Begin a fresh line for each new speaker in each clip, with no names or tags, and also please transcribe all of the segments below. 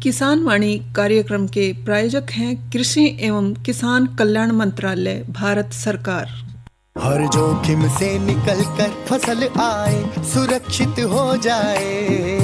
किसान वाणी कार्यक्रम के प्रायोजक हैं कृषि एवं किसान कल्याण मंत्रालय, भारत सरकार।
हर जोखिम से निकल कर फसल आए, सुरक्षित हो जाए।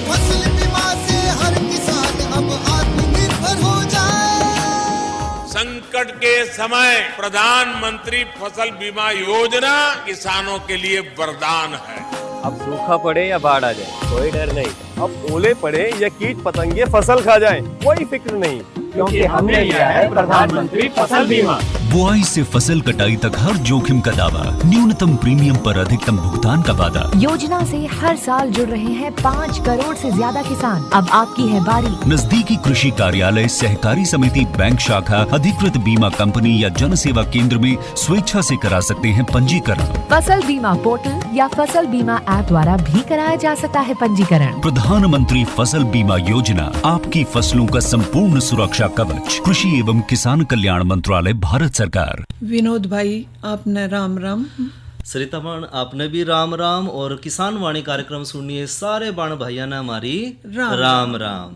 फसल बीमा से हर किसान अब आत्मनिर्भर हो जाए।
संकट के समय प्रधानमंत्री फसल बीमा योजना किसानों के लिए वरदान है।
अब सूखा पड़े या बाढ़ आ जाए कोई डर नहीं, अब ओले पड़े या कीट पतंगे फसल खा जाए कोई फिक्र नहीं, क्योंकि हमने लिया है प्रधानमंत्री फसल बीमा।
बुआई से फसल कटाई तक हर जोखिम का दावा, न्यूनतम प्रीमियम पर अधिकतम भुगतान का वादा।
योजना से हर साल जुड़ रहे हैं 5 करोड़ से ज्यादा किसान। अब आपकी है बारी।
नजदीकी कृषि कार्यालय, सहकारी समिति, बैंक शाखा, अधिकृत बीमा कंपनी या जन सेवा केंद्र में स्वेच्छा से करा सकते हैं पंजीकरण।
फसल बीमा पोर्टल या फसल बीमा ऐप द्वारा भी कराया जा सकता है पंजीकरण।
प्रधानमंत्री फसल बीमा योजना, आपकी फसलों का संपूर्ण सुरक्षा कवच। कृषि एवं किसान कल्याण मंत्रालय, भारत सरकार।
विनोद भाई, आपने राम राम।
सरिता बाण, आपने भी राम राम। और किसान वाणी कार्यक्रम सुनिए सारे बाण भाइया ने हमारी राम राम।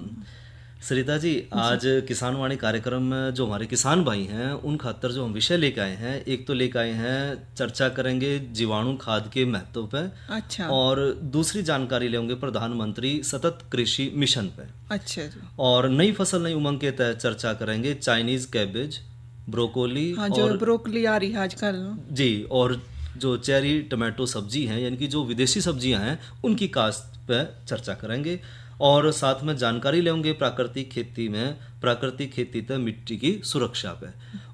सरिता जी, आज किसान वाणी कार्यक्रम में जो हमारे किसान भाई हैं उन खातर जो हम विषय लेके आए हैं, एक तो लेके आए हैं चर्चा करेंगे जीवाणु खाद के महत्व पे।
अच्छा।
और दूसरी जानकारी लेंगे प्रधानमंत्री सतत कृषि मिशन पे।
अच्छा जी।
और नई फसल नई उमंग के तहत चर्चा करेंगे चाइनीज कैबेज, ब्रोकोली।
हाँ, जो ब्रोकली आ रही है आजकल
जी, और जो चेरी टमाटो सब्जी हैं, यानी कि जो विदेशी सब्जियां हैं उनकी काश्त पे चर्चा करेंगे। और साथ में जानकारी लेंगे प्राकृतिक खेती में, प्राकृतिक खेती तक मिट्टी की सुरक्षा पे।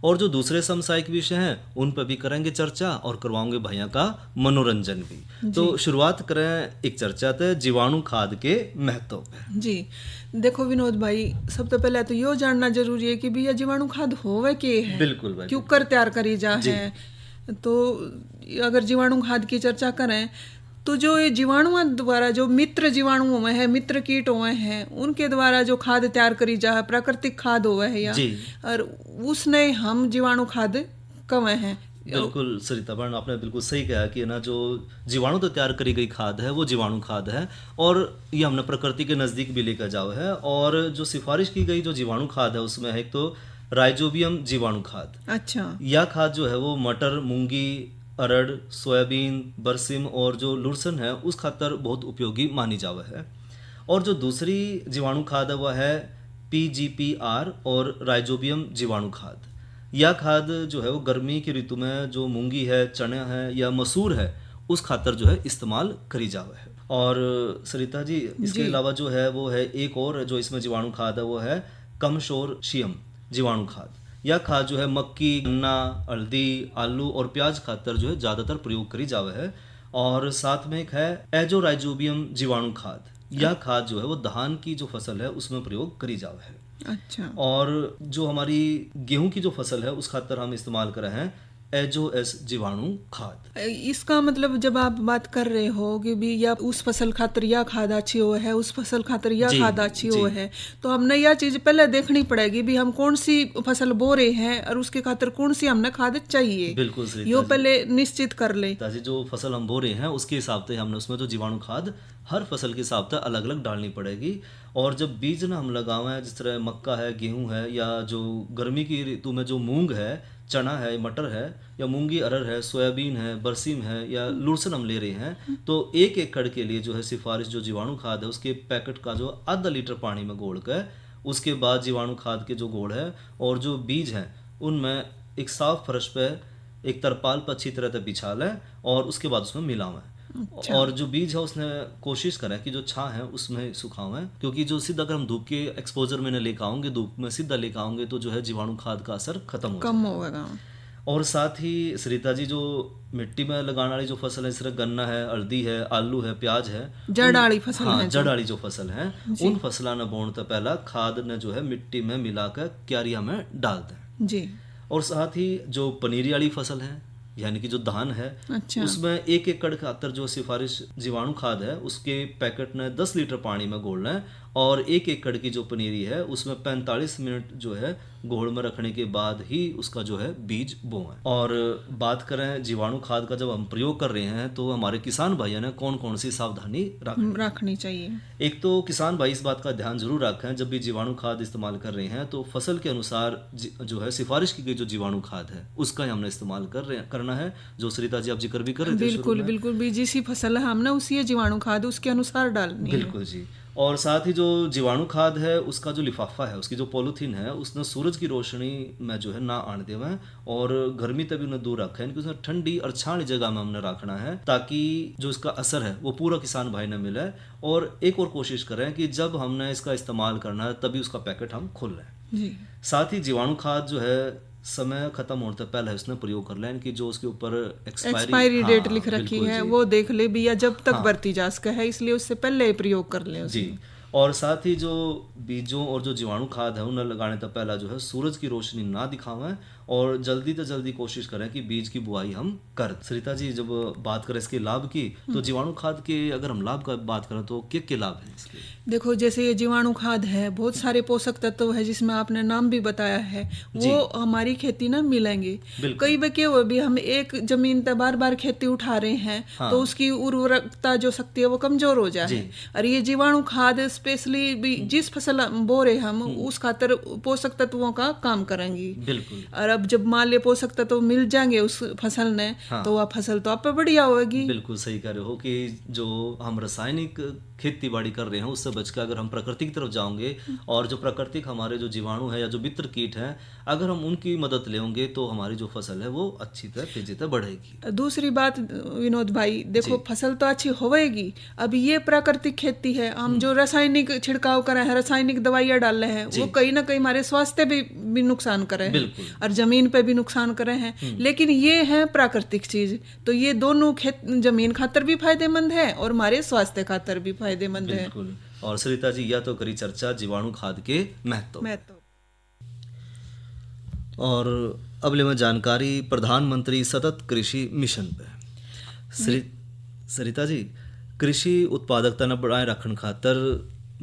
और जो दूसरे सामुदायिक विषय हैं उन पर भी करेंगे चर्चा और करवाएंगे भैया का मनोरंजन भी। तो शुरुआत करें एक चर्चा थे जीवाणु खाद के महत्व पे।
जी, देखो विनोद भाई, सबसे पहले तो यो जानना जरूरी है कि भैया जीवाणु खाद होवे के है।
बिल्कुल भाई,
क्यों कर तैयार करी जा है। तो अगर जीवाणु खाद की चर्चा करें तो जो ये जीवाणुओं द्वारा जो मित्र जीवाणु हुए हैं, मित्र कीट हुए हैं, उनके द्वारा जो खाद तैयार करी जा है, प्राकृतिक खाद हुए है या और उसने हम जीवाणु खाद कहे हैं।
बिल्कुल सरिता बहन, आपने बिल्कुल सही कहा कि ना जो जीवाणु तो तैयार करी गई खाद है वो जीवाणु खाद है, और ये हमने प्रकृति के नज़दीक भी लेकर जाओ है। और जो सिफारिश की गई जो जीवाणु खाद है उसमें है एक तो राइजोबियम जीवाणु खाद।
अच्छा।
यह खाद जो है वो मटर, मूंगी, अरड़, सोयाबीन, बरसिम और जो लुरसन है उस खातर बहुत उपयोगी मानी जावे है। और जो दूसरी जीवाणु खाद है वह है PGPR और राइजोबियम जीवाणु खाद। यह खाद जो है वो गर्मी की ऋतु में जो मूंगी है, चने हैं या मसूर है उस खातर जो है इस्तेमाल करी जावे है। और सरिता जी, इसके अलावा जो है वो है एक और जो इसमें जीवाणु खाद है वो है कमशोरशियम जीवाणु खाद। यह खाद जो है मक्की, गन्ना, हल्दी, आलू और प्याज खातर जो है ज़्यादातर प्रयोग करी जावे है। और साथ में एक है एजोराइजोबियम जीवाणु खाद। यह खाद जो है वो धान की जो फसल है उसमें प्रयोग करी जावे है।
अच्छा।
और जो हमारी गेहूं की जो फसल है उस खातर हम इस्तेमाल कर रहे हैं एजोएस जीवाणु खाद।
इसका मतलब जब आप बात कर रहे हो कि भी या उस फसल खातर यह खाद अच्छी हो है, उस फसल खातर यह खाद अच्छी हो है, तो हमने यह चीज पहले देखनी पड़ेगी भी हम कौन सी फसल बो रहे हैं और उसके खातर कौन सी हमने खाद चाहिए।
बिल्कुल सही,
यो पहले निश्चित कर ले।
जो फसल हम बो रहे हैं उसके हिसाब से हमने उसमें जो जीवाणु खाद हर फसल के हिसाब से अलग अलग डालनी पड़ेगी। और जब बीज ना हम लगावें, जिस तरह मक्का है, गेहूं है, या जो गर्मी की ऋतु में जो मूंग है, चना है, मटर है, या मूंगी, अरहर है, सोयाबीन है, बरसीम है या लुरसन हम ले रहे हैं, तो 1 एकड़ के लिए जो है सिफारिश जो जीवाणु खाद है उसके पैकेट का जो आधा लीटर पानी में घोल कर उसके बाद जीवाणु खाद के जो घोल है और जो बीज हैं उनमें एक साफ फर्श पे एक तरपाल पर अच्छी तरह से बिछा लें और उसके बाद उसमें मिलावें। अच्छा। और जो बीज है उसने कोशिश करें कि जो छां है उसमें सुखावें, क्योंकि जो सीधा अगर हम धूप के एक्सपोजर में लेकर आओगे, धूप में सीधा लेकर आओगे तो जो है जीवाणु खाद का असर खत्म होगा। और साथ ही सरिता जी, जो मिट्टी में लगाने वाली जो फसल है, सिर्फ गन्ना है, हल्दी है, आलू है, प्याज है,
जड़ाड़ी फसल है,
जड़ाड़ी जो फसल है उन फसलों ने बोने से पहला खाद ने जो है मिट्टी में मिलाकर क्यारिया में डाल दें जी। और साथ ही जो पनीरी वाली फसल है यानी कि जो धान है, अच्छा। उसमें 1 एकड़ खातर जो सिफारिश जीवाणु खाद है उसके पैकेट ने 10 लीटर पानी में घोलना है और 1 एकड़ की जो पनीरी है उसमें 45 मिनट जो है घोड़ में रखने के बाद ही उसका जो है बीज बोएं। और बात करें जीवाणु खाद का, जब हम प्रयोग कर रहे हैं तो हमारे किसान भाइयों ने कौन कौन सी सावधानी
रखनी चाहिए।
एक तो किसान भाई इस बात का ध्यान जरूर रखें, जब भी जीवाणु खाद इस्तेमाल कर रहे हैं तो फसल के अनुसार जो है सिफारिश की गई जो जीवाणु खाद है उसका ही हमने इस्तेमाल करना है, जो सरिता जी आप जिक्र भी कर रहे थे।
बिल्कुल बिल्कुल भी जिसी फसल है हमने उसी जीवाणु खाद उसके अनुसार डालनी है।
बिल्कुल जी। और साथ ही जो जीवाणु खाद है उसका जो लिफाफा है, उसकी जो पॉलीथीन है, उसने सूरज की रोशनी में जो है ना आने देवे और गर्मी तक भी उन्हें दूर रखा है, इनकी उसने ठंडी और छानी जगह में हमने रखना है ताकि जो इसका असर है वो पूरा किसान भाई ने मिले। और एक और कोशिश करें कि जब हमने इसका इस्तेमाल करना है तभी उसका पैकेट हम खोल लें
जी।
साथ ही जीवाणु खाद जो है समय खत्म होने से पहले उसने प्रयोग कर लें कि जो उसके ऊपर
एक्सपायरी डेट लिख रखी है वो देख ले भी, या जब तक बरती जा सके है, इसलिए उससे पहले ही प्रयोग कर लें
जी। और साथ ही जो बीजों और जो जीवाणु खाद है उन्हें लगाने से पहले जो है सूरज की रोशनी ना दिखावें और जल्दी से जल्दी कोशिश करें कि बीज की बुआई हम कर। सरिता जी जब बात करें इसके लाभ की तो जीवाणु खाद के अगर हम लाभ का बात करें तो क्या लाभ है इसके?
देखो जैसे ये जीवाणु खाद है, बहुत सारे पोषक तत्व है जिसमें आपने नाम भी बताया है, वो हमारी खेती ना मिलेंगे। कई बार क्या हुआ भी हम एक जमीन पर बार बार खेती उठा रहे हैं तो उसकी उर्वरकता जो शक्ति है वो कमजोर हो जाए। और ये जीवाणु खाद स्पेशली भी जिस फसल बो रहे हम उस खातर पोषक तत्वों का काम करेंगी।
बिल्कुल।
और अब जब मान लिया पोषक तत्व मिल जाएंगे उस फसल ने तो वह फसल तो आप पे बढ़िया होगी।
बिल्कुल सही कह रहे हो कि जो हम रासायनिक खेती बाड़ी कर रहे हैं उससे बचकर अगर हम प्रकृति की तरफ जाओगे और जो प्राकृतिक हमारे जो जीवाणु है या जो मित्र कीट हैं अगर हम उनकी मदद लेंगे तो हमारी जो फसल है वो अच्छी तरह तेजी से बढ़ेगी।
दूसरी बात विनोद भाई देखो फसल तो अच्छी होगी, अब ये प्राकृतिक खेती है, हम जो रासायनिक छिड़काव कर रहे हैं, रासायनिक दवाइयाँ डाल रहे हैं वो कहीं ना कहीं हमारे स्वास्थ्य भी नुकसान कर रहे हैं और जमीन पे भी नुकसान कर रहे हैं। लेकिन ये है प्राकृतिक चीज, तो ये दोनों जमीन खातर भी फायदेमंद है और हमारे स्वास्थ्य खातर भी फायदेमंद है।
और सरिता जी यह तो करी चर्चा जीवाणु खाद के महत्व। और अब ले मैं जानकारी प्रधानमंत्री सतत कृषि मिशन पे। सरिता जी कृषि उत्पादकता न बढ़ाए रखने खातर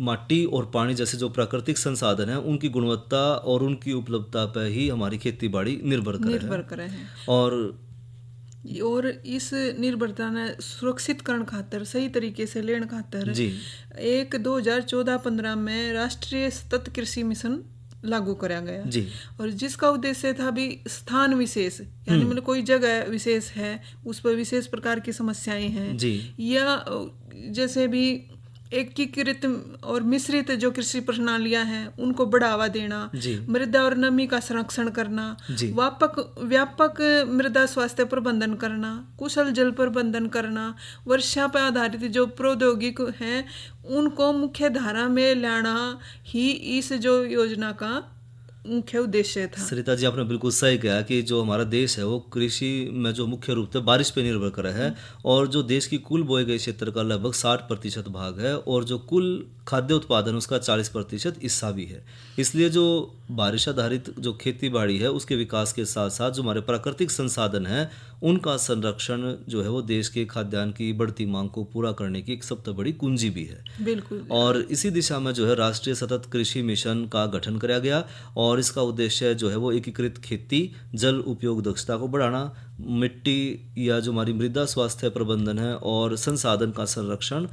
माटी और पानी जैसे जो प्राकृतिक संसाधन है उनकी गुणवत्ता और उनकी उपलब्धता पर ही हमारी खेती बाड़ी निर्भर करे हैं। और
इस निर्भरता ने सुरक्षित करण खातर सही तरीके से लेने खातर 2014-15 में राष्ट्रीय सतत कृषि मिशन लागू कराया गया
जी।
और जिसका उद्देश्य था भी स्थान विशेष यानी मतलब कोई जगह विशेष है उस पर विशेष प्रकार की समस्याएं हैं जी। या जैसे भी एकीकृत और मिश्रित जो कृषि प्रणालियां हैं उनको बढ़ावा देना, मृदा और नमी का संरक्षण करना, व्यापक मृदा स्वास्थ्य प्रबंधन करना, कुशल जल प्रबंधन करना, वर्षा पर आधारित जो प्रौद्योगिक हैं उनको मुख्य धारा में लाना ही इस जो योजना का मुख्य उद्देश्य था।
सरिता जी आपने बिल्कुल सही कहा कि जो हमारा देश है वो कृषि में जो मुख्य रूप से बारिश पे निर्भर कर रहा है और जो देश की कुल बोए गए क्षेत्र का लगभग 60% भाग है और जो कुल खाद्य उत्पादन उसका 40% हिस्सा भी है। इसलिए जो बारिश आधारित जो खेती बाड़ी है उसके विकास के साथ साथ जो हमारे प्राकृतिक संसाधन हैं उनका संरक्षण जो है वो देश के खाद्यान्न की बढ़ती मांग को पूरा करने की एक सबसे बड़ी कुंजी भी है।
बिल्कुल।
और इसी दिशा में जो है राष्ट्रीय सतत कृषि मिशन का गठन किया गया और इसका उद्देश्य जो है वो एकीकृत खेती, जल उपयोग दक्षता को बढ़ाना, मिट्टी या जो हमारी मृदा स्वास्थ्य प्रबंधन है और संसाधन का संरक्षण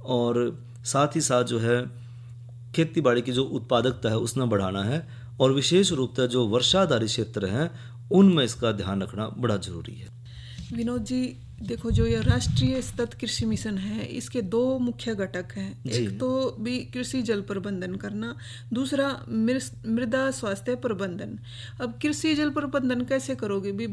और साथ ही साथ जो है खेती बाड़ी की जो उत्पादकता है उसने बढ़ाना है और विशेष रूप से जो वर्षाधारित क्षेत्र हैं उनमें इसका ध्यान रखना बड़ा जरूरी है।
विनोद जी देखो जो ये राष्ट्रीय सतत कृषि मिशन है इसके 2 मुख्य घटक हैं। एक तो भी कृषि जल प्रबंधन करना, दूसरा मृदा स्वास्थ्य प्रबंधन। अब कृषि जल प्रबंधन कैसे करोगे भी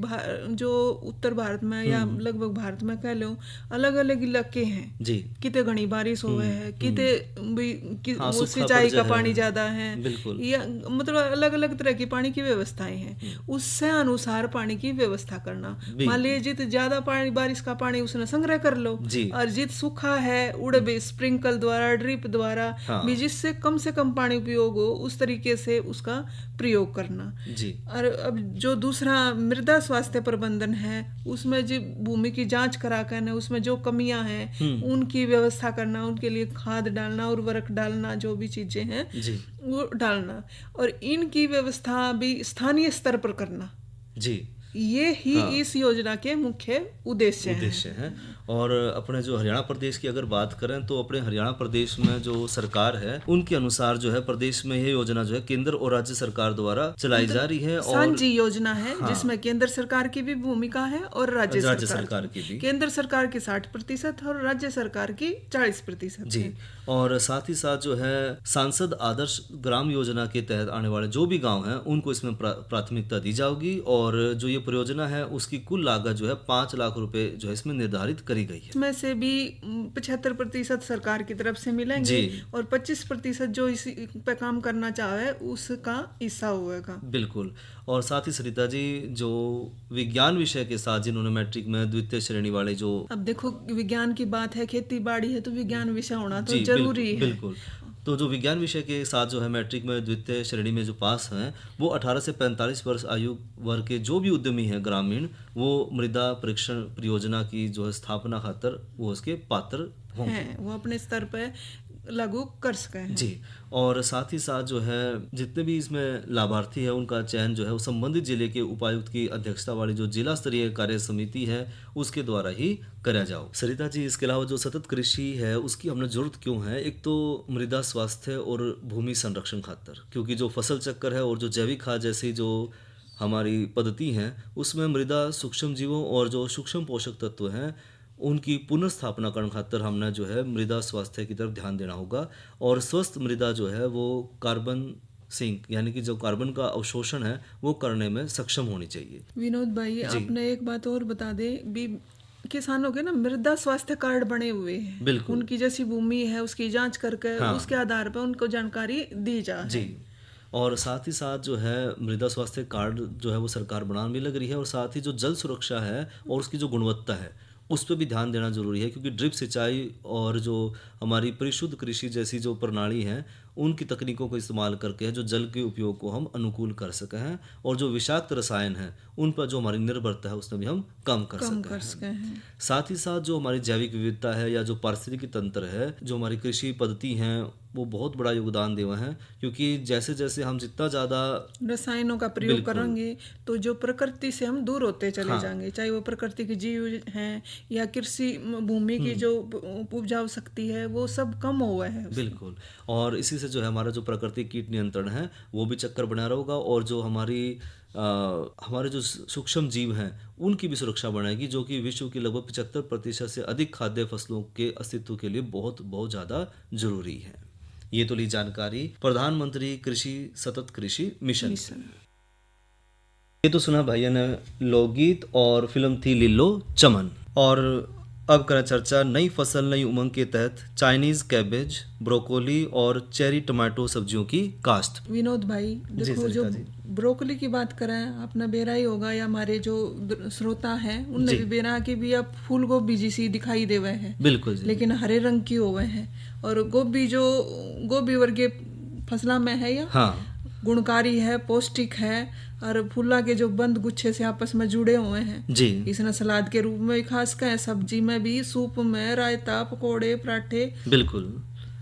जो उत्तर भारत में या लगभग भारत में कह लो अलग अलग इलाके हैं जी, कितने घनी बारिश हुए है, कितने सिंचाई का पानी ज्यादा है या मतलब अलग अलग तरह की पानी की व्यवस्थाएं हैं, उससे अनुसार पानी की व्यवस्था करना। मान लीजिए ज्यादा पानी बारिश का पानी उसने संग्रह कर लो
जी।
और जित सूखा है उड़ भी स्प्रिंकल द्वारा ड्रिप द्वारा
हाँ।
भी जिससे कम से कम पानी उपयोग हो उस तरीके से उसका प्रयोग करना।
जी
और अब जो दूसरा मृदा स्वास्थ्य प्रबंधन है उसमें जो भूमि की जांच करा कर उसमें जो कमियां हैं उनकी व्यवस्था करना, उनके लिए खाद डालना, उर्वरक डालना, जो भी चीजें हैं
जी
वो डालना और इनकी व्यवस्था भी स्थानीय स्तर पर करना,
जी
ये ही इस योजना के मुख्य उद्देश्य
हैं। और अपने जो हरियाणा प्रदेश की अगर बात करें तो अपने हरियाणा प्रदेश में जो सरकार है उनके अनुसार जो है प्रदेश में यह योजना जो है केंद्र और राज्य सरकार द्वारा चलाई जा रही है। और
सांझी योजना है जिसमें केंद्र सरकार की भी भूमिका है और राज्य सरकार
की भी।
केंद्र सरकार की 60% और राज्य सरकार की 40%।
जी और साथ ही साथ जो है सांसद आदर्श ग्राम योजना के तहत आने वाले जो भी गांव हैं उनको इसमें प्राथमिकता दी जाएगी और जो ये परियोजना है उसकी कुल लागत जो है 5 लाख रुपए जो है इसमें निर्धारित करी गई है।
इसमें से भी 75% सरकार की तरफ से मिलेंगे और 25% जो इस पे काम करना चाहे उसका हिस्सा होगा।
बिल्कुल। और साथ ही सरिता जी जो विज्ञान विषय के साथ जिन्होंने मैट्रिक में द्वितीय श्रेणी वाले जो,
अब देखो विज्ञान की बात है, खेती बाड़ी है तो विज्ञान विषय होना तो जरूरी है।
बिल्कुल। तो जो विज्ञान विषय के साथ जो है मैट्रिक में द्वितीय श्रेणी में जो पास हैं वो 18 से 45 वर्ष आयु वर्ग के जो भी उद्यमी हैं ग्रामीण वो मृदा परीक्षण परियोजना की जो है स्थापना खातर वो उसके पात्र होंगे,
वो अपने स्तर पे लागू कर सके हैं।
जी। और साथ ही साथ जो है जितने भी इसमें लाभार्थी है उनका चयन जो है वो संबंधित जिले के उपायुक्त की अध्यक्षता वाली जो जिला स्तरीय कार्य समिति है उसके द्वारा ही करा जाओ। सरिता जी इसके अलावा जो सतत कृषि है उसकी हमें जरूरत क्यों है? एक तो मृदा स्वास्थ्य और भूमि संरक्षण खातर, क्योंकि जो फसल चक्र है और जो जैविक खाद जैसी जो हमारी पद्धति है उसमें मृदा सूक्ष्म जीवों और जो सूक्ष्म पोषक तत्व हैं उनकी पुनर्स्थापना करने खातर हमने जो है मृदा स्वास्थ्य की तरफ ध्यान देना होगा और स्वस्थ मृदा जो है वो कार्बन सिंक यानी कि जो कार्बन का अवशोषण है वो करने में सक्षम होनी चाहिए।
विनोद भाई आपने एक बात और बता दे भी किसानों के ना मृदा स्वास्थ्य कार्ड बने हुए हैं।
बिल्कुल।
उनकी जैसी भूमि है उसकी जांच करके उसके आधार पर उनको जानकारी दी जाए।
जी। और साथ ही साथ जो है मृदा स्वास्थ्य कार्ड जो है वो सरकार बनाने में लग रही है और साथ ही जो जल सुरक्षा है और उसकी जो गुणवत्ता है उस पर भी ध्यान देना जरूरी है, क्योंकि ड्रिप सिंचाई और जो हमारी परिशुद्ध कृषि जैसी जो प्रणाली है उनकी तकनीकों को इस्तेमाल करके जो जल के उपयोग को हम अनुकूल कर सके हैं और जो विषाक्त रसायन हैं उन पर जो हमारी निर्भरता है उसमें भी हम कम कर सके हैं। साथ ही साथ जो हमारी जैविक विविधता है या जो पारिस्थितिकी तंत्र है जो हमारी कृषि पद्धति हैं वो बहुत बड़ा योगदान देवा है, क्योंकि जैसे जैसे हम जितना ज़्यादा रसायनों का प्रयोग करेंगे तो जो प्रकृति से हम दूर होते चले जाएंगे, चाहे वो प्रकृति के जीव हैं या कृषि भूमि की जो उपजाऊ शक्ति है वो सब कम हुआ है। बिल्कुल। और इसी से जो है हमारा जो प्राकृतिक कीट नियंत्रण है वो भी चक्कर बना रहेगा और जो हमारे जो सूक्ष्म जीव हैं उनकी भी सुरक्षा बढ़ेगी, जो कि विश्व की लगभग 75% से अधिक खाद्य फसलों के अस्तित्व के लिए बहुत बहुत ज़्यादा जरूरी है। ये तो ली जानकारी प्रधानमंत्री कृषि सतत कृषि मिशन। ये तो सुना भैया ने लोकगीत और फिल्म थी लिल्लो चमन। और अब करें चर्चा नई फसल नई उमंग के तहत चाइनीज कैबेज, ब्रोकोली और चेरी टमाटो सब्जियों की काश्त। विनोद भाई देखो जो ब्रोकोली की बात करें आपने बेरा ही होगा या हमारे जो श्रोता हैं उनने भी बेरा की भी अब फूल गोभी जैसी दिखाई दे हुए हैं। बिल्कुल। लेकिन हरे रंग की हो गए हैं और गोभी जो गोभी वर्गीय फसला में है या गुणकारी है, पौष्टिक है और फूला के जो बंद गुच्छे से आपस में जुड़े हुए हैं जी। इसने सलाद के रूप में खास कर सब्जी में भी, सूप में, रायता, पकोड़े, पराठे बिल्कुल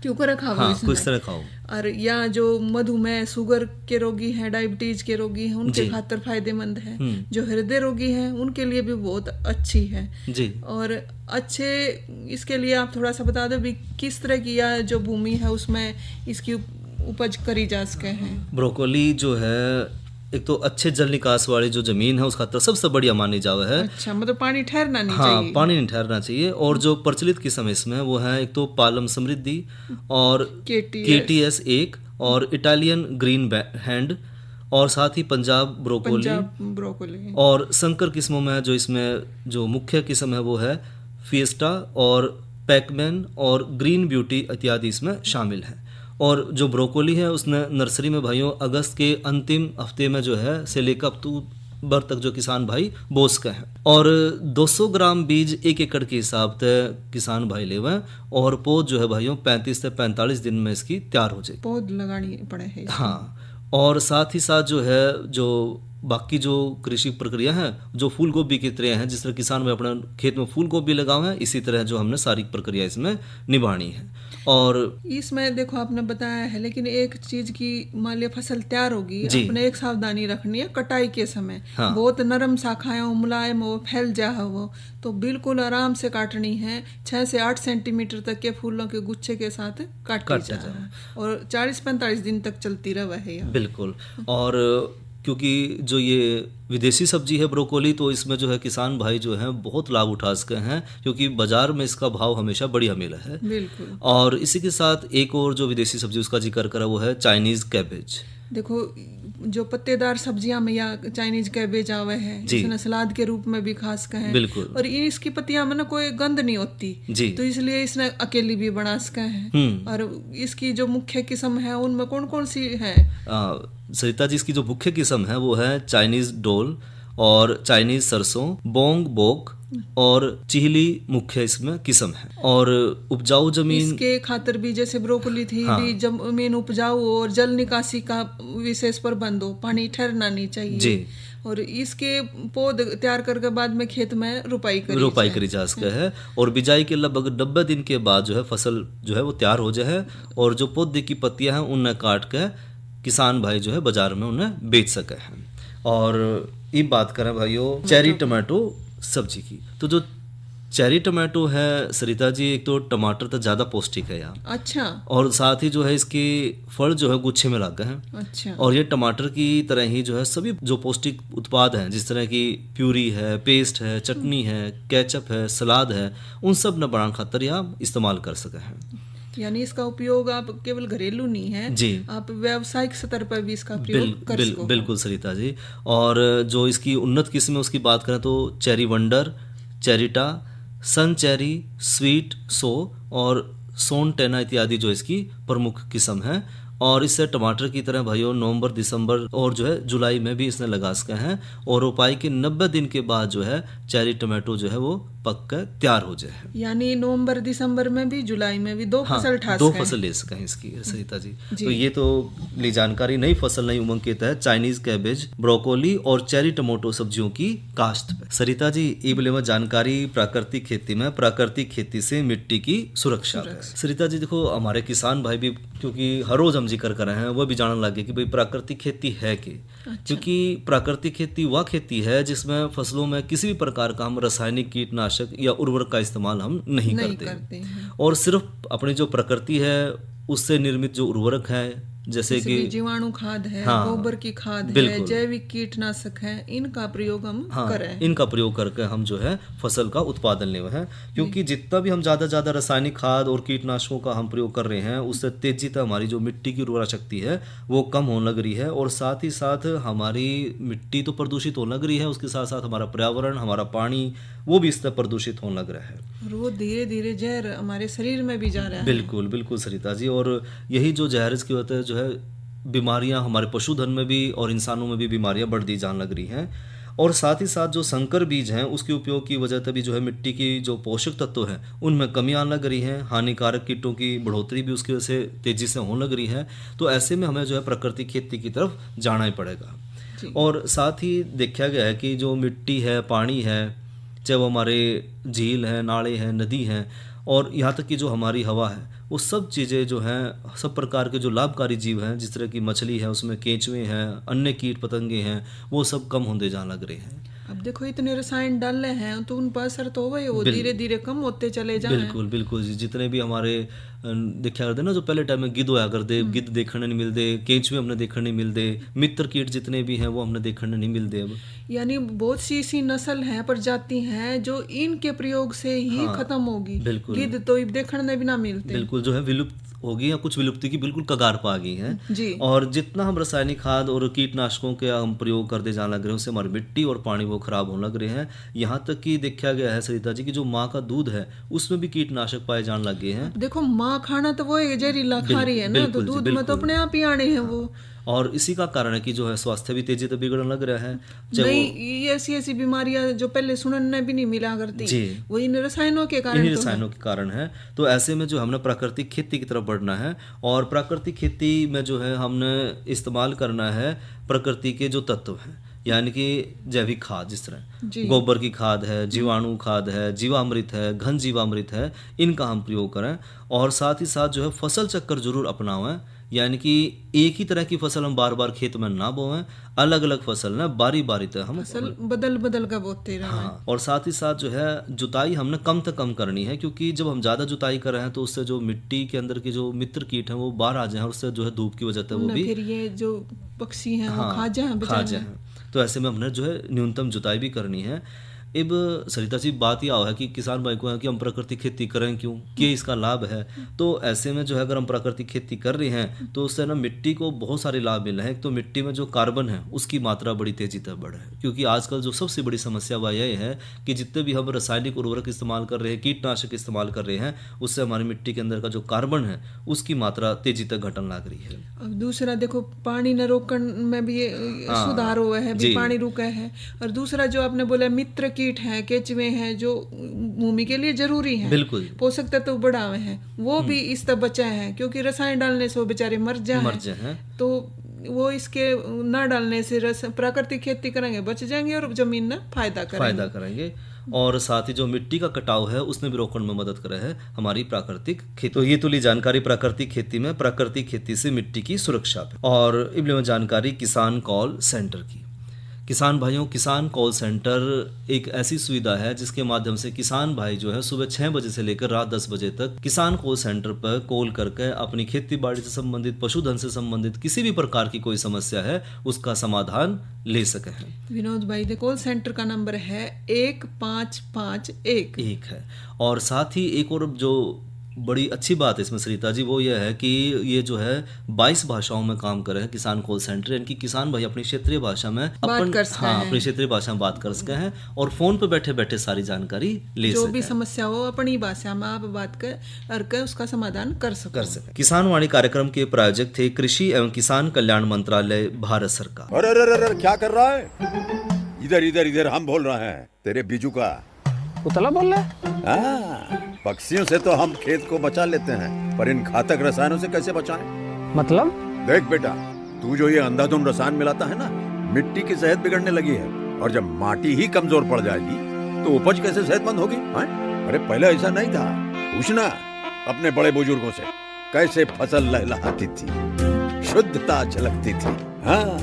क्यों कर खाओ किस तरह खाओ। और या जो मधुमेह शुगर के रोगी हैं, डायबिटीज के रोगी हैं उनके खातिर फायदेमंद है। जो हृदय रोगी हैं उनके लिए भी बहुत अच्छी है जी। और अच्छे इसके लिए आप थोड़ा सा बता दो भी किस तरह की या जो भूमि है उसमें इसकी उपज करी जा सके हैं। ब्रोकोली जो है एक तो अच्छे जल निकास वाली जो जमीन है उसका सबसे बढ़िया मानी जावे है। अच्छा, मतलब पानी ठहरना नहीं चाहिए। पानी नहीं ठहरना चाहिए। और जो प्रचलित किस्म इसमें वो है एक तो पालम समृद्धि और KTS 1 और इटालियन ग्रीन हैंड और साथ ही पंजाब ब्रोकोली और संकर किस्मों में जो इसमें जो मुख्य किस्म है वो है फिएस्टा और पैकमैन और ग्रीन ब्यूटी इत्यादि इसमें शामिल है। और जो ब्रोकोली है उसने नर्सरी में भाइयों अगस्त के अंतिम हफ्ते में जो है से लेकर भर तक जो किसान भाई बो सके हैं। और 200 ग्राम बीज 1 एकड़ के हिसाब से किसान भाई लेवे और पौध जो है भाइयों 35 से 45 दिन में इसकी तैयार हो जाएगी।
पौध लगानी पड़े है।
हाँ, और साथ ही साथ जो है जो बाकी जो कृषि प्रक्रिया है, जो फूल गोभी की तरह है, जिस तरह किसान भाई अपना खेत में फूल गोभी लगाए हैं, इसी तरह जो हमने सारी प्रक्रिया इसमें निभानी है। और
इसमें देखो आपने बताया है, लेकिन एक चीज की मान लिया फसल तैयार होगी,
जी।
अपने एक सावधानी रखनी है कटाई के समय।
हाँ।
बहुत नरम शाखाएं हो, मुलायम हो, फैल जा हो, तो बिल्कुल आराम से काटनी है। 6 से 8 सेंटीमीटर तक के फूलों के गुच्छे के साथ काटा जाए और 40-45 दिन तक चलती रहे है।
बिल्कुल। और क्योंकि जो ये विदेशी सब्जी है ब्रोकोली, तो इसमें जो है किसान भाई जो हैं बहुत लाभ उठा सके हैं, क्योंकि बाजार में इसका भाव हमेशा बढ़िया मिला है।
बिल्कुल।
और इसी के साथ एक और जो विदेशी सब्जी उसका जिक्र करा वो है चाइनीज कैबेज।
देखो जो पत्तेदार सब्जियां में या चाइनीज कैबेज आवे है, जिसने सलाद के रूप में भी खा सके हैं।
बिल्कुल।
और इसकी पत्तियां में ना कोई गंध नहीं होती
जी।
तो इसलिए इसने अकेली भी बना सके हैं। और इसकी जो मुख्य किस्म है उनमें कौन कौन सी है?
सरिता जी, इसकी जो मुख्य किस्म है वो है चाइनीज डोल और चाइनीज सरसों, बोंग बोक और चिहली मुख्य इसमें किस्म है। और उपजाऊ जमीन
इसके खातर भी जैसे ब्रोकोली थी, भी जमीन उपजाऊ और जल निकासी का विशेष प्रबंध हो, पानी ठहरना नहीं चाहिए
जी।
और इसके पौध तैयार करके बाद में खेत में रुपाई
करी जा सके है। और बिजाई के लगभग 90 दिन के बाद जो है फसल जो है वो तैयार हो जाए और जो पौधे की पत्तियां हैं उन्हें काट के किसान भाई जो है बाजार में उन्हें बेच सके हैं। और ये बात करें भाइयों चेरी टमाटो सब्जी की, तो जो चेरी टमाटो है सरिता जी, एक तो टमाटर तो ज़्यादा पौष्टिक है यहाँ।
अच्छा।
और साथ ही जो है इसके फल जो है गुच्छे में लाते हैं।
अच्छा।
और ये टमाटर की तरह ही जो है सभी जो पौष्टिक उत्पाद हैं, जिस तरह की प्यूरी है, पेस्ट है, चटनी है, केचप है, सलाद है, उन सब न बनाने खातर आप इस्तेमाल कर सके हैं।
यानी इसका उपयोग आप केवल घरेलू नहीं है
जी,
आप व्यावसायिक स्तर पर भी इसका प्रयोग कर सको।
बिल्कुल सरिता जी। और जो इसकी उन्नत किस्म है उसकी बात करें तो चेरी वंडर, चेरिटा, सन चेरी, स्वीट सो और सोन टेना इत्यादि जो इसकी प्रमुख किस्म है। और इससे टमाटर की तरह भाइयों नवंबर, दिसंबर और जो है जुलाई में भी इसने लगा सके हैं और रोपाई के 90 दिन के बाद जो है चेरी टमाटो जो है वो पक कर तैयार हो जाए।
यानी नवंबर दिसंबर में भी जुलाई में भी दो फसल ठा
दो फसल ले सके हैं इसकी सरिता जी। तो ये तो ली जानकारी नई फसल नई उमंग के तहत चाइनीज कैबेज, ब्रोकोली और चेरी टमाटो सब्जियों की काश्त पे। सरिता जी ई बोले में जानकारी प्राकृतिक खेती में प्राकृतिक खेती से मिट्टी की सुरक्षा। सरिता जी देखो हमारे किसान भाई भी क्योंकि हर रोज हम जिक्र कर रहे हैं वो भी जानने लगे कि भाई प्राकृतिक खेती है कि क्योंकि प्राकृतिक खेती वह खेती है जिसमें फसलों में किसी भी प्रकार का हम रासायनिक कीटनाशक या उर्वरक का इस्तेमाल हम नहीं करते हैं। और सिर्फ अपनी जो प्रकृति है उससे निर्मित जो उर्वरक है जैसे कि
जीवाणु खाद है, गोबर की खाद है, जैविक कीटनाशक है, इनका प्रयोग हम करें।
इनका प्रयोग करके हम जो है फसल का उत्पादन ले रहे हैं। क्योंकि जितना भी हम ज्यादा रासायनिक खाद और कीटनाशकों का हम प्रयोग कर रहे हैं उससे तेजी से हमारी जो मिट्टी की उर्वरा शक्ति है वो कम होने लग रही है और साथ ही साथ हमारी मिट्टी तो प्रदूषित होने लग रही है, उसके साथ साथ हमारा पर्यावरण, हमारा पानी वो भी इससे प्रदूषित होने लग रहा है
और वो धीरे धीरे जहर हमारे शरीर में भी जा रहा है।
बिल्कुल सरिता जी। और यही जो जहर की वजह से जो है बीमारियां हमारे पशुधन में भी और इंसानों में भी बीमारियां बढ़ती जाने लग रही हैं। और साथ ही साथ जो संकर बीज हैं उसके उपयोग की वजह से भी जो है मिट्टी की जो पोषक तत्व हैं उनमें कमी आने लग रही है, हानिकारक कीटों की बढ़ोतरी भी उसकी वजह से तेजी से होने लग रही है। तो ऐसे में हमें जो है प्राकृतिक खेती की तरफ जाना ही पड़ेगा। और साथ ही देखा गया है कि जो मिट्टी है, पानी है, चाहे वो हमारे झील है, नाले हैं, नदी हैं और यहाँ तक कि जो हमारी हवा है, वो सब चीज़ें जो हैं, सब प्रकार के जो लाभकारी जीव हैं, जिस तरह की मछली है उसमें केंचुए हैं, अन्य कीट पतंगे हैं, वो सब कम होते जाने लग रहे हैं।
अब देखो इतने रसायन डाल रहे हैं तो उन पर असर तो होगा ही, वो धीरे धीरे कम होते चले जाएं।
बिल्कुल जी। जितने भी हमारे देखा करते ना जो पहले टाइम में गिद्ध होया करते, गिद्ध देखने नहीं मिलते, केंचुए हमने देखने नहीं मिलते, मित्र कीट जितने भी हैं वो हमने देखने नहीं मिलते अब।
यानी बहुत सी ऐसी नस्ल है, प्रजाति हैं जो इनके प्रयोग से ही खत्म होगी। गिद्ध तो देखने भी ना मिलते,
बिल्कुल जो है विलुप्त होगी या कुछ विलुप्ति की बिल्कुल कगार पा गई हैं
जी।
और जितना हम रासायनिक खाद और कीटनाशकों के हम प्रयोग करते जाने लग रहे हैं उससे हमारी मिट्टी और पानी वो खराब होने लग रहे हैं। यहाँ तक कि देखा गया है सरिता जी कि जो माँ का दूध है उसमें भी कीटनाशक पाए जाने लगे हैं।
देखो माँ खाना तो वो जहरीला खा रही है ना, तो दूध में तो अपने आप ही आने हैं वो।
और इसी का कारण है कि जो है स्वास्थ्य भी तेजी से बिगड़ने लग रहा है। चाहे वो-
नहीं, ये ऐसी बीमारियां जो पहले सुनने भी नहीं मिला करती,
जी।
वो इन रसायनों के कारण
इन्हीं
तो है।
रसायनों के कारण है। तो ऐसे में जो हमने प्राकृतिक खेती की तरफ बढ़ना है, और प्राकृतिक खेती में जो है हमने इस्तेमाल करना है प्रकृति के जो तत्व हैं, यानी कि जैविक खाद, जिस तरह
जी।
गोबर की खाद है, जीवाणु खाद है, जीवामृत है, घन जीवामृत है, इनका हम प्रयोग करें। और साथ ही साथ जो है फसल चक्कर जरूर अपनावें, यानी कि एक ही तरह की फसल हम बार बार खेत में ना बोएं, अलग अलग फसल ना बारी बारी तक हम
फसल बदल बदल का बोते रहा।
हाँ। और साथ ही साथ जो है जुताई हमने कम से कम करनी है, क्योंकि जब हम ज़्यादा जुताई कर रहे हैं तो उससे जो मिट्टी के अंदर के जो मित्र कीट हैं वो बाहर आ जाए, और उससे जो है धूप की वजह से वो भी
फिर ये जो पक्षी हैं वो
हाँ,
खा जाए
खा
बेचारे।
जाए। तो ऐसे में हमने जो है न्यूनतम जुताई भी करनी है। अब सरिता जी, बात यह है कि किसान भाई को है कि हम प्राकृतिक खेती करें क्यों, क्या इसका लाभ है। तो ऐसे में जो है अगर हम प्राकृतिक खेती कर रहे हैं तो उससे ना मिट्टी को बहुत सारे लाभ मिल रहे हैं। एक तो मिट्टी में जो कार्बन है उसकी मात्रा बड़ी तेजी से बढ़ है, क्योंकि आजकल जो सबसे बड़ी समस्या वह यह है कि जितने भी हम रासायनिक उर्वरक इस्तेमाल कर रहे हैं, कीटनाशक इस्तेमाल कर रहे हैं, उससे हमारी मिट्टी के अंदर का जो कार्बन है उसकी मात्रा तेजी तक घटने लग रही है।
अब दूसरा देखो, पानी न रोकन में भी ये सुधार हुआ है, भी
जी।
पानी रुका है। और दूसरा जो आपने बोला मित्र कीट हैं, केचुए हैं, जो भूमि के लिए जरूरी हैं,
बिल्कुल
पोषक तत्व बढ़ावे हैं, वो भी इस तक बचा है, क्योंकि रसायन डालने से वो बेचारे मर
मर
जाए।
जाए हैं।
तो वो इसके ना डालने से प्राकृतिक खेती करेंगे, बच जाएंगे और जमीन ना फायदा
करेंगे। और साथ ही जो मिट्टी का कटाव है उसने भी रोकने में मदद करे है हमारी प्राकृतिक खेती। तो ये तो ली जानकारी प्राकृतिक खेती में, प्राकृतिक खेती से मिट्टी की सुरक्षा पे। और इबले में जानकारी किसान कॉल सेंटर की। किसान भाइयों, किसान कॉल सेंटर एक ऐसी सुविधा है जिसके माध्यम से किसान भाई जो है सुबह 6 बजे से लेकर रात 10 बजे तक किसान कॉल सेंटर पर कॉल करके अपनी खेती बाड़ी से संबंधित, पशुधन से संबंधित किसी भी प्रकार की कोई समस्या है उसका समाधान ले सके हैं।
विनोद भाई, देखो कॉल सेंटर का नंबर है 1551
एक है। और साथ ही एक और जो बड़ी अच्छी बात है इसमें सरिता जी, वो ये है कि ये जो है 22 भाषाओं में काम कर रहे हैं किसान कॉल सेंटर, यानी कि किसान भाई अपनी क्षेत्रीय भाषा में अपनी क्षेत्रीय भाषा में बात कर सके हैं और फोन पे बैठे बैठे सारी जानकारी ले
जो
सके।
भी समस्या हो अपनी भाषा में आप बात कर उसका समाधान कर सके।
किसान वाणी कार्यक्रम के प्रायोजक थे कृषि एवं किसान कल्याण मंत्रालय, भारत सरकार।
अरे अरे अरे क्या कर रहा है? इधर इधर इधर हम बोल रहे हैं तेरे बीजू का।
उतला बोल रहा है?
हाँ, पक्षियों से तो हम खेत को बचा लेते हैं, पर इन घातक रसायनों से कैसे बचाएं?
मतलब?
देख बेटा, तू जो ये अंधाधुंध रसायन मिलाता है ना, मिट्टी की सेहत बिगड़ने लगी है। और जब माटी ही कमजोर पड़ जाएगी तो उपज कैसे सेहतमंद होगी? अरे पहले ऐसा नहीं था। पूछना अपने बड़े बुजुर्गों से, कैसे फसल लहलहाती थी, शुद्धता झलकती थी। हाँ,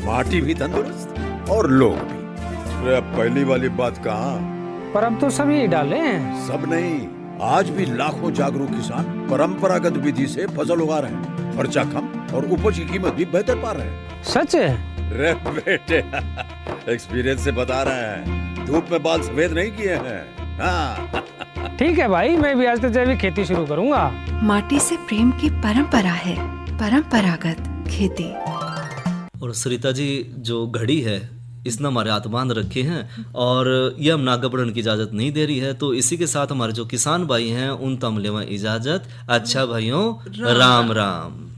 माटी भी तंदुरुस्त और लोग भी। अरे पहली वाली बात कहाँ,
पर अब तो सभी डाले हैं।
सब नहीं, आज भी लाखों जागरूक किसान परंपरागत विधि से फसल उगा रहे हैं। खर्चा कम और उपज की कीमत भी बेहतर पा रहे हैं।
सच है?
रे बेटे, एक्सपीरियंस से बता रहे हैं, धूप में बाल सफेद नहीं किए हैं। हाँ।
ठीक है भाई, मैं भी आज से जैविक खेती शुरू करूंगा।
माटी से प्रेम की परंपरा है, परंपरागत खेती।
और सरिता जी, जो घड़ी है इसने हमारे हाथ बांध रखे हैं और ये हम आगे बढ़ने की इजाज़त नहीं दे रही है। तो इसी के साथ हमारे जो किसान भाई हैं उन तमले में इजाज़त। अच्छा भाइयों, राम राम।